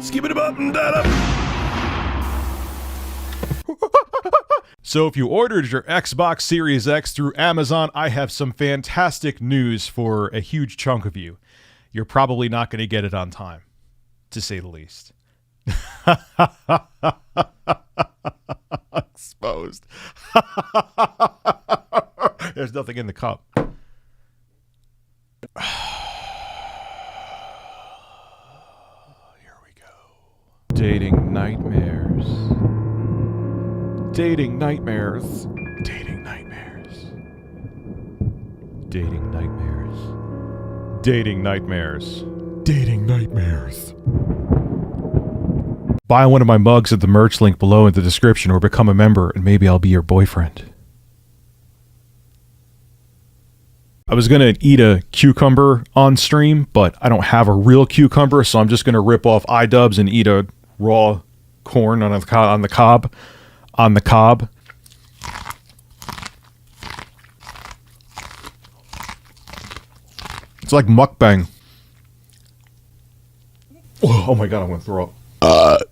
Skip it up and that up. So if you ordered your Xbox Series X through Amazon, I have some fantastic news for a huge chunk of you. You're probably not going to get it on time, to say the least. Exposed. There's nothing in the cup. Here we go. Dating nightmares. Dating nightmares. Dating nightmares. Dating nightmares. Dating nightmares. Dating nightmares. Buy one of my mugs at the merch link below in the description or become a member and maybe I'll be your boyfriend. I was going to eat a cucumber on stream, but I don't have a real cucumber, so I'm just going to rip off iDubbbz and eat a raw corn on the cob. On the cob. It's like mukbang. Oh my god, I'm gonna throw up.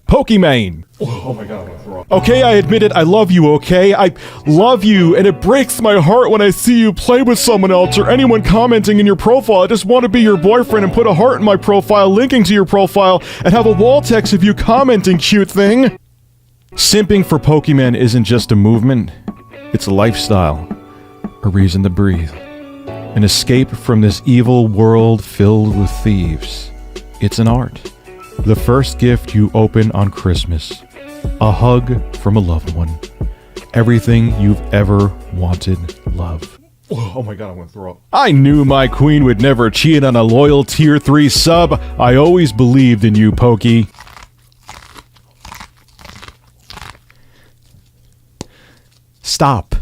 Pokimane! Oh my god, I'm gonna throw up. Okay, I admit it, I love you, okay? I love you, and it breaks my heart when I see you play with someone else or anyone commenting in your profile. I just want to be your boyfriend and put a heart in my profile, linking to your profile, and have a wall text of you commenting, cute thing. Simping for Pokemon isn't just a movement, it's a lifestyle, a reason to breathe, an escape from this evil world filled with thieves. It's an art. The first gift you open on Christmas, a hug from a loved one, everything you've ever wanted love. Oh my god, I'm gonna throw up. I knew my queen would never cheat on a loyal tier 3 sub. I always believed in you, Pokey. Stop.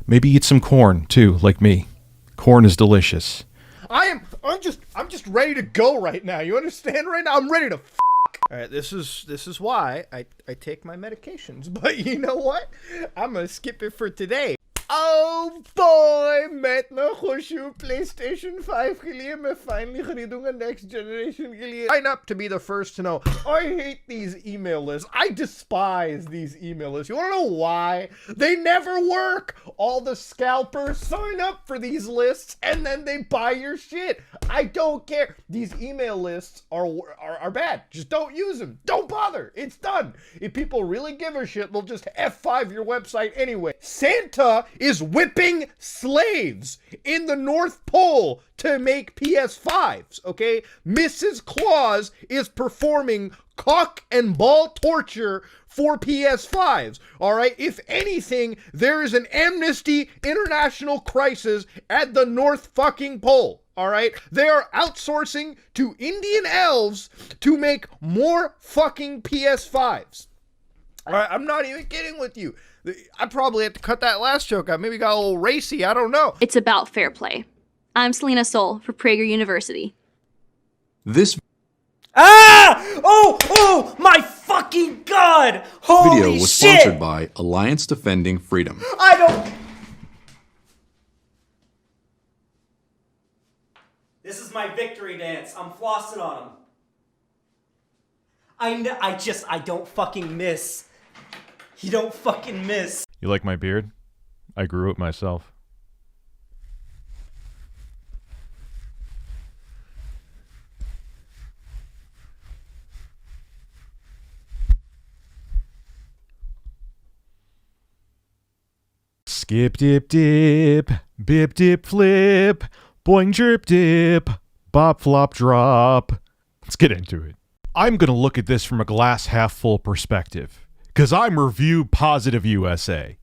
Maybe eat some corn, too, like me. Corn is delicious. I'm just ready to go right now. You understand right now? I'm ready to f***. Alright, this is why I take my medications. But you know what? I'm gonna skip it for today. Oh boy, maintenant khushu PlayStation 5 ke liye main finally kharidunga next generation ke liye. Sign up to be the first to know. I hate these email lists. I despise these email lists. You wanna know why? They never work. All the scalpers sign up for these lists and then they buy your shit. I don't care. These email lists are bad. Just don't use them. Don't bother. It's done. If people really give a shit, they'll just F5 your website anyway. Santa is whipping slaves in the North Pole to make PS5s, okay? Mrs. Claus is performing cock and ball torture for PS5s, all right? If anything, there is an Amnesty International crisis at the North fucking Pole, all right? They are outsourcing to Indian elves to make more fucking PS5s. All right, I'm not even kidding with you. I probably had to cut that last joke out. Maybe got a little racy. I don't know. It's about fair play. I'm Selena Soul for Prager University. This Oh my fucking god! Holy video was shit! sponsored by Alliance Defending Freedom. I don't... This is my victory dance. I'm flossing on him. I don't fucking miss. You don't fucking miss. You like my beard? I grew it myself. Skip dip dip, bip dip flip, boing drip dip, bop flop drop. Let's get into it. I'm gonna look at this from a glass half full perspective, because I'm Review Positive USA.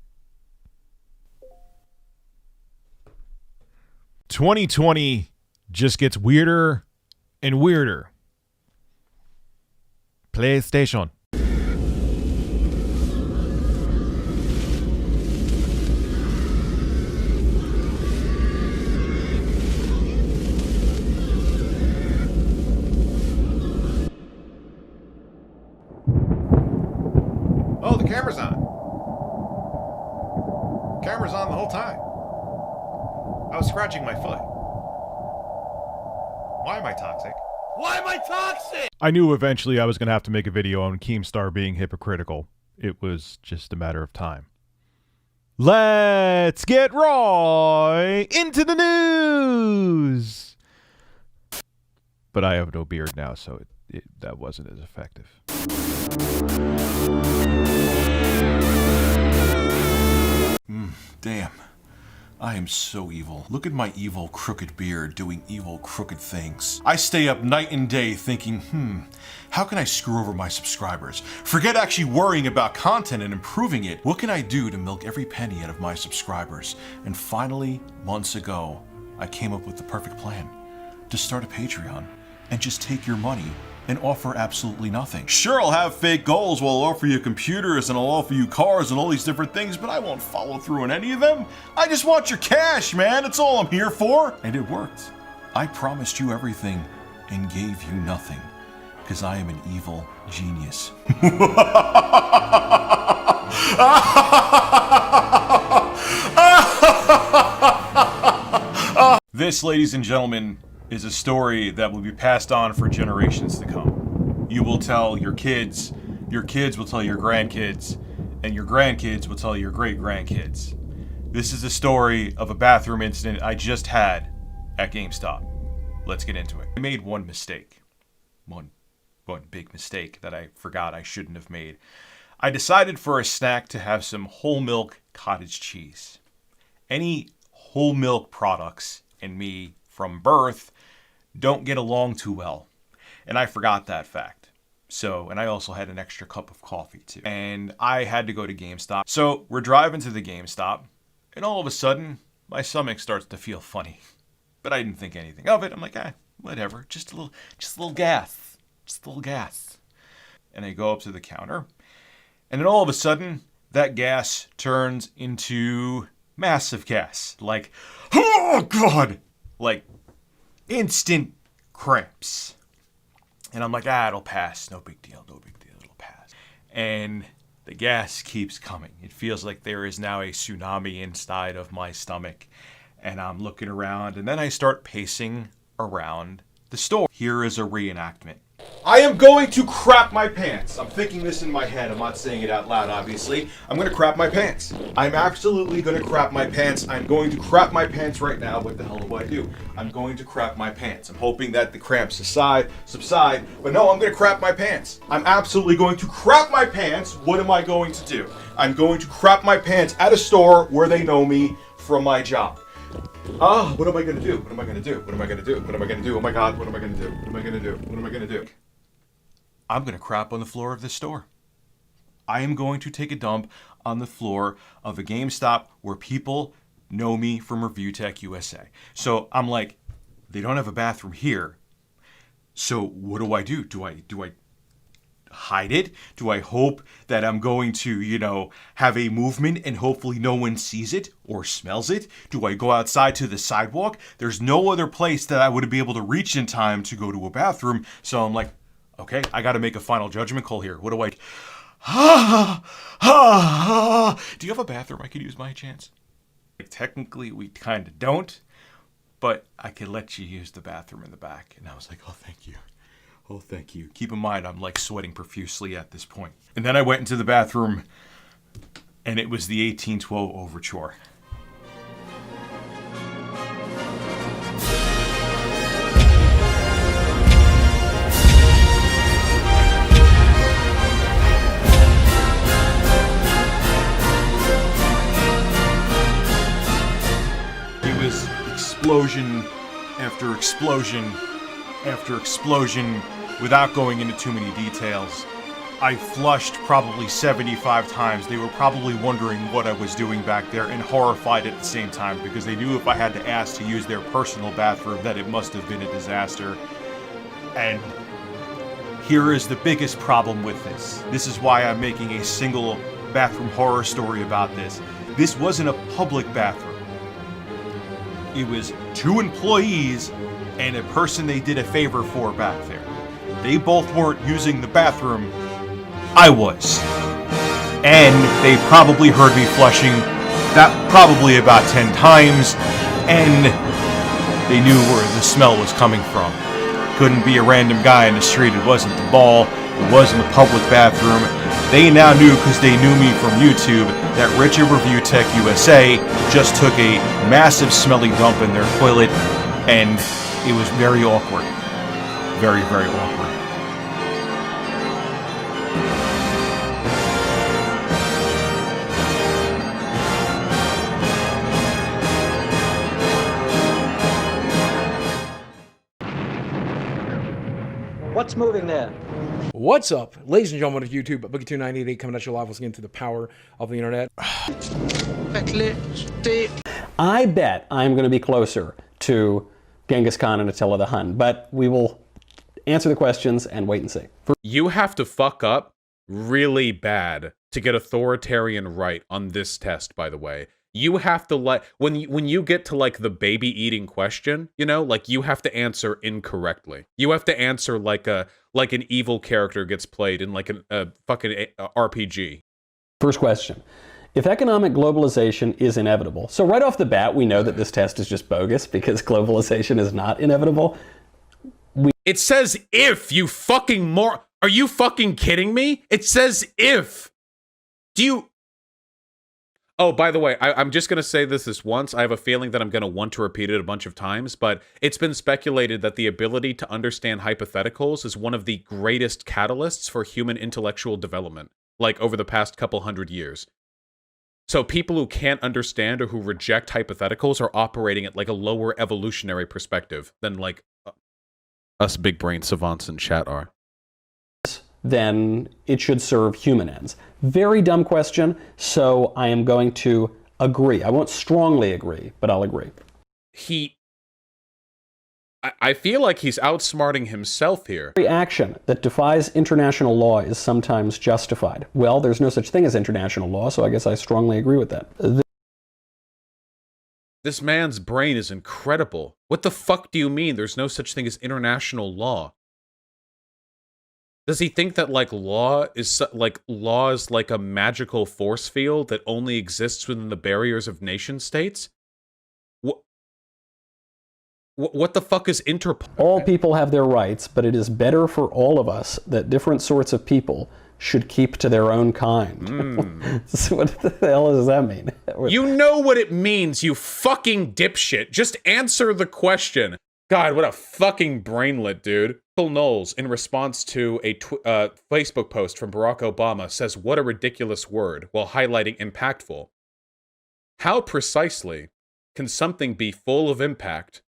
2020 just gets weirder and weirder. PlayStation. Oh, the camera's on. Camera's on the whole time. I was scratching my foot. Why am I toxic? Why am I toxic? I knew eventually I was going to have to make a video on Keemstar being hypocritical. It was just a matter of time. Let's get right into the news! But I have no beard now, so that wasn't as effective. Damn. I am so evil. Look at my evil, crooked beard doing evil, crooked things. I stay up night and day thinking, how can I screw over my subscribers? Forget actually worrying about content and improving it. What can I do to milk every penny out of my subscribers? And finally, months ago, I came up with the perfect plan. To start a Patreon and just take your money and offer absolutely nothing. Sure, I'll have fake goals where I'll offer you computers and I'll offer you cars and all these different things, but I won't follow through on any of them. I just want your cash, man. That's all I'm here for. And it worked. I promised you everything and gave you nothing, because I am an evil genius. This, ladies and gentlemen, is a story that will be passed on for generations to come. You will tell your kids will tell your grandkids, and your grandkids will tell your great-grandkids. This is a story of a bathroom incident I just had at GameStop. Let's get into it. I made one mistake. One big mistake that I forgot I shouldn't have made. I decided for a snack to have some whole milk cottage cheese. Any whole milk products and me from birth don't get along too well. And I forgot that fact. So, and I also had an extra cup of coffee too. And I had to go to GameStop. So we're driving to the GameStop, and all of a sudden, my stomach starts to feel funny. But I didn't think anything of it. I'm like, whatever, just a little gas. Just a little gas. And I go up to the counter, and then all of a sudden, that gas turns into massive gas. Like, oh God! Like, instant cramps. And I'm like, it'll pass. No big deal, it'll pass. And the gas keeps coming. It feels like there is now a tsunami inside of my stomach. And I'm looking around, and then I start pacing around the store. Here is a reenactment. I am going to crap my pants. I'm thinking this in my head. I'm not saying it out loud, obviously. I'm going to crap my pants. I'm absolutely going to crap my pants. I'm going to crap my pants right now. What the hell do I do? I'm going to crap my pants. I'm hoping that the cramps subside, but no, I'm going to crap my pants. I'm absolutely going to crap my pants. What am I going to do? I'm going to crap my pants at a store where they know me from my job. What am I going to do? What am I going to do? What am I going to do? What am I going to do? Oh my God, what am I going to do? What am I going to do? What am I going to do? I'm going to crap on the floor of this store. I am going to take a dump on the floor of a GameStop where people know me from ReviewTechUSA. So I'm like, they don't have a bathroom here. So what do I do? Do I hide it? Do I hope that I'm going to, have a movement and hopefully no one sees it or smells it? Do I go outside to the sidewalk? There's no other place that I would be able to reach in time to go to a bathroom. So I'm like, okay, I got to make a final judgment call here. What do I... Do you have a bathroom I could use by chance? Technically, we kind of don't, but I could let you use the bathroom in the back. And I was like, oh, thank you. Oh, thank you. Keep in mind, I'm like sweating profusely at this point. And then I went into the bathroom, and it was the 1812 Overture. It was explosion after explosion after explosion. Without going into too many details, I flushed probably 75 times. They were probably wondering what I was doing back there and horrified at the same time because they knew if I had to ask to use their personal bathroom that it must have been a disaster. And here is the biggest problem with this. This is why I'm making a single bathroom horror story about this. This wasn't a public bathroom. It was 2 employees and a person they did a favor for back there. They both weren't using the bathroom. I was. And they probably heard me flushing that probably about 10 times, and they knew where the smell was coming from. couldn't be a random guy in the street. It wasn't the mall. It wasn't the public bathroom. They now knew, because they knew me from YouTube, that Rich at ReviewTechUSA just took a massive smelly dump in their toilet, and it was very awkward. Very, very awkward. What's moving there? What's up, ladies and gentlemen of YouTube? Boogie2988 coming at you live once again to the power of the internet. I bet I'm going to be closer to Genghis Khan and Attila the Hun, but we will answer the questions and wait and see. You have to fuck up really bad to get authoritarian right on this test, by the way. You have to, like, when you get to, like, the baby eating question, you know, like, you have to answer incorrectly. You have to answer like an evil character gets played in, like, a fucking RPG. First question. If economic globalization is inevitable, so right off the bat, we know that this test is just bogus because globalization is not inevitable. It says if, you fucking are you fucking kidding me? It says if. Do you... Oh, by the way, I'm just going to say this once. I have a feeling that I'm going to want to repeat it a bunch of times, but it's been speculated that the ability to understand hypotheticals is one of the greatest catalysts for human intellectual development, like over the past couple hundred years. So people who can't understand or who reject hypotheticals are operating at like a lower evolutionary perspective than like us big brain savants in chat are. Then it should serve human ends. Very dumb question, so I am going to agree. I won't strongly agree, but I'll agree. I feel like he's outsmarting himself here. Every action that defies international law is sometimes justified. Well, there's no such thing as international law, so I guess I strongly agree with that. This man's brain is incredible. What the fuck do you mean there's no such thing as international law? Does he think that, like, law is like a magical force field that only exists within the barriers of nation states? What the fuck is Interpol? All people have their rights, but it is better for all of us that different sorts of people should keep to their own kind. So what the hell does that mean? You know what it means, you fucking dipshit. Just answer the question. God, what a fucking brainlet, dude. Phil Knowles, in response to a Facebook post from Barack Obama, says, "What a ridiculous word," while highlighting impactful. How precisely can something be full of impact?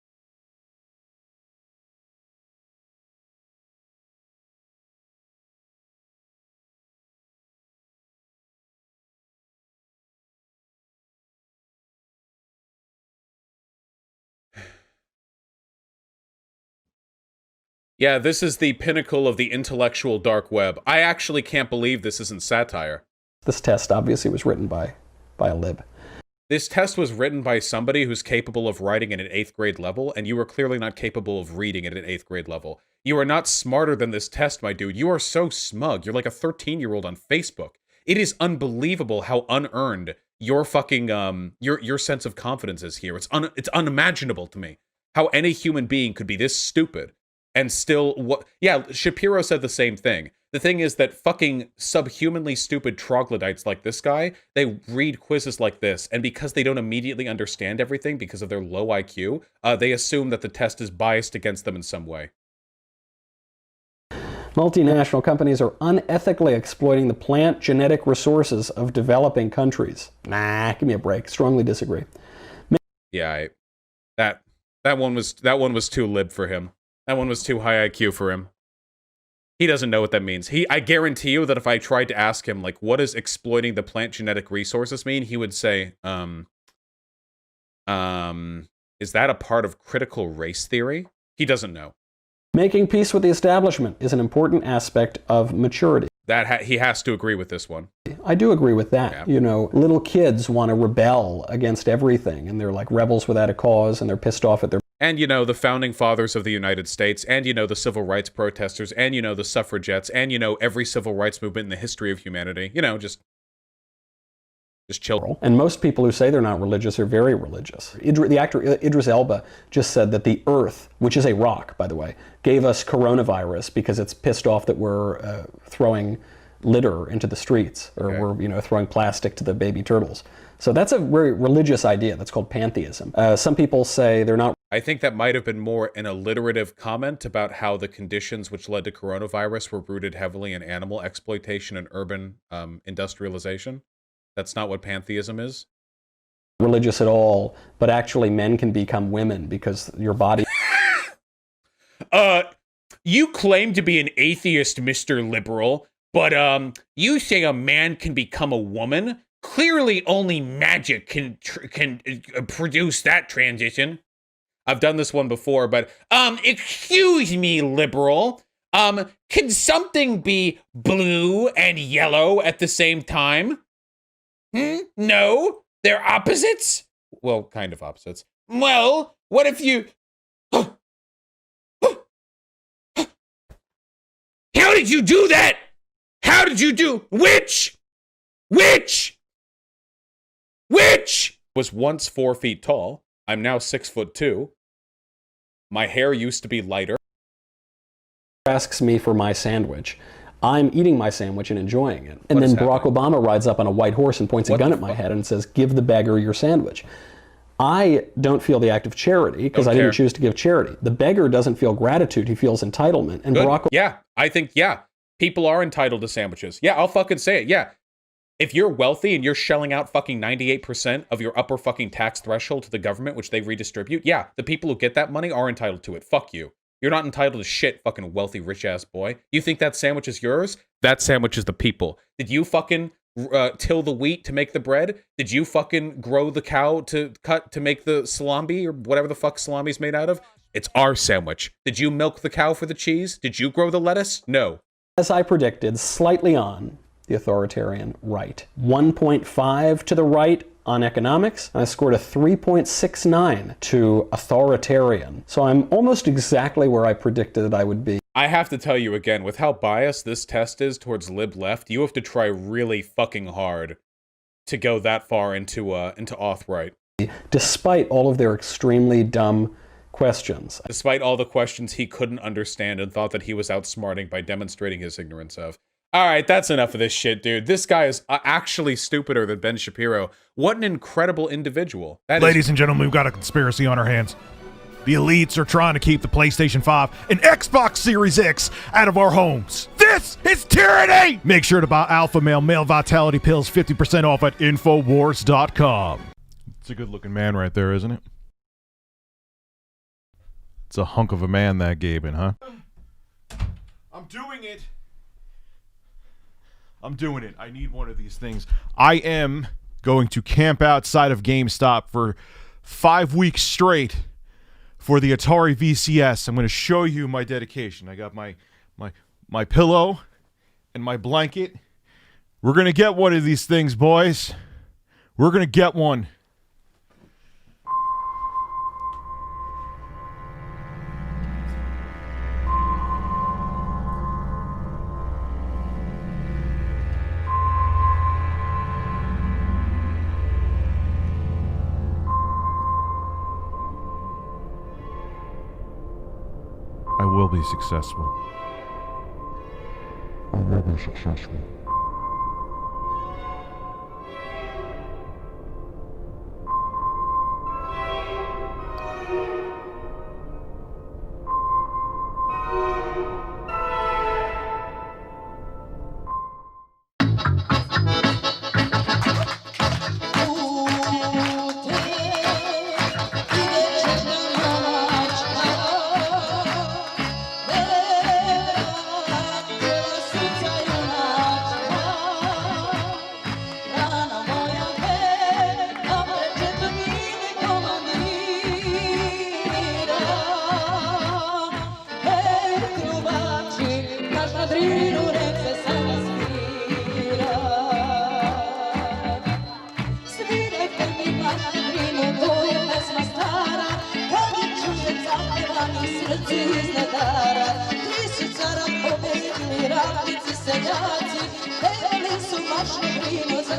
Yeah, this is the pinnacle of the intellectual dark web. I actually can't believe this isn't satire. This test obviously was written by a lib. This test was written by somebody who's capable of writing at an 8th grade level, and you are clearly not capable of reading at an 8th grade level. You are not smarter than this test, my dude. You are so smug. You're like a 13-year-old on Facebook. It is unbelievable how unearned your fucking, your sense of confidence is here. It's unimaginable to me how any human being could be this stupid. And still, yeah, Shapiro said the same thing. The thing is that fucking subhumanly stupid troglodytes like this guy, they read quizzes like this, and because they don't immediately understand everything because of their low IQ, they assume that the test is biased against them in some way. Multinational companies are unethically exploiting the plant genetic resources of developing countries. Nah, give me a break. Strongly disagree. Yeah, that one was too lib for him. That one was too high IQ for him. He doesn't know what that means. I guarantee you that if I tried to ask him, like, what does exploiting the plant genetic resources mean? He would say, is that a part of critical race theory? He doesn't know. Making peace with the establishment is an important aspect of maturity. He has to agree with this one. I do agree with that. Yeah. You know, little kids want to rebel against everything, and they're like rebels without a cause, and they're pissed off at their... And, you know, the founding fathers of the United States, and, you know, the civil rights protesters, and, you know, the suffragettes, and, you know, every civil rights movement in the history of humanity. You know, just Just chill. And most people who say they're not religious are very religious. The actor Idris Elba just said that the Earth, which is a rock, by the way, gave us coronavirus because it's pissed off that we're throwing litter into the streets, or we're throwing plastic to the baby turtles. So that's a very religious idea. That's called pantheism. Some people say they're not. I think that might have been more an alliterative comment about how the conditions which led to coronavirus were rooted heavily in animal exploitation and urban industrialization. That's not what pantheism is. Religious at all, but actually men can become women because your body. You claim to be an atheist, Mr. Liberal, but you say a man can become a woman? Clearly only magic can produce that transition. I've done this one before, but excuse me, Liberal. Can something be blue and yellow at the same time? No? They're opposites? Well, kind of opposites. Well, what if you... How did you do that? How did you do... Which was once 4 feet tall. I'm now 6'2". My hair used to be lighter. Asks me for my sandwich. I'm eating my sandwich and enjoying it. And then Barack Obama rides up on a white horse and points a gun at my head and says, "Give the beggar your sandwich." I don't feel the act of charity because I didn't choose to give charity. The beggar doesn't feel gratitude, he feels entitlement. And Barack... Yeah, I think, people are entitled to sandwiches. Yeah, I'll fucking say it, yeah. If you're wealthy and you're shelling out fucking 98% of your upper fucking tax threshold to the government, which they redistribute, yeah, the people who get that money are entitled to it. Fuck you. You're not entitled to shit, fucking wealthy, rich-ass boy. You think that sandwich is yours? That sandwich is the people. Did you fucking till the wheat to make the bread? Did you fucking grow the cow to make the salami, or whatever the fuck salami's made out of? It's our sandwich. Did you milk the cow for the cheese? Did you grow the lettuce? No. As I predicted, slightly on the authoritarian right. 1.5 to the right on economics. I scored a 3.69 to authoritarian. So I'm almost exactly where I predicted I would be. I have to tell you again, with how biased this test is towards lib left, you have to try really fucking hard to go that far into auth right. Despite all of their extremely dumb questions. Despite all the questions he couldn't understand and thought that he was outsmarting by demonstrating his ignorance of. All right, that's enough of this shit, dude. This guy is actually stupider than Ben Shapiro. What an incredible individual. Ladies and gentlemen, we've got a conspiracy on our hands. The elites are trying to keep the PlayStation 5 and Xbox Series X out of our homes. This is tyranny! Make sure to buy Alpha Male Vitality Pills 50% off at Infowars.com. It's a good-looking man right there, isn't it? It's a hunk of a man, that Gaben, huh? I'm doing it. I'm doing it. I need one of these things. I am going to camp outside of GameStop for 5 weeks straight for the Atari VCS. I'm going to show you my dedication. I got my pillow and my blanket. We're going to get one of these things, boys. We're going to get one. I will be successful. I will be successful. Seljaci, bili su baš ne brinu za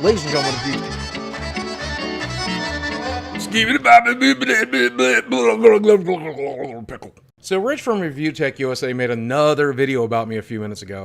Ladies and gentlemen, so Rich from ReviewTechUSA made another video about me a few minutes ago.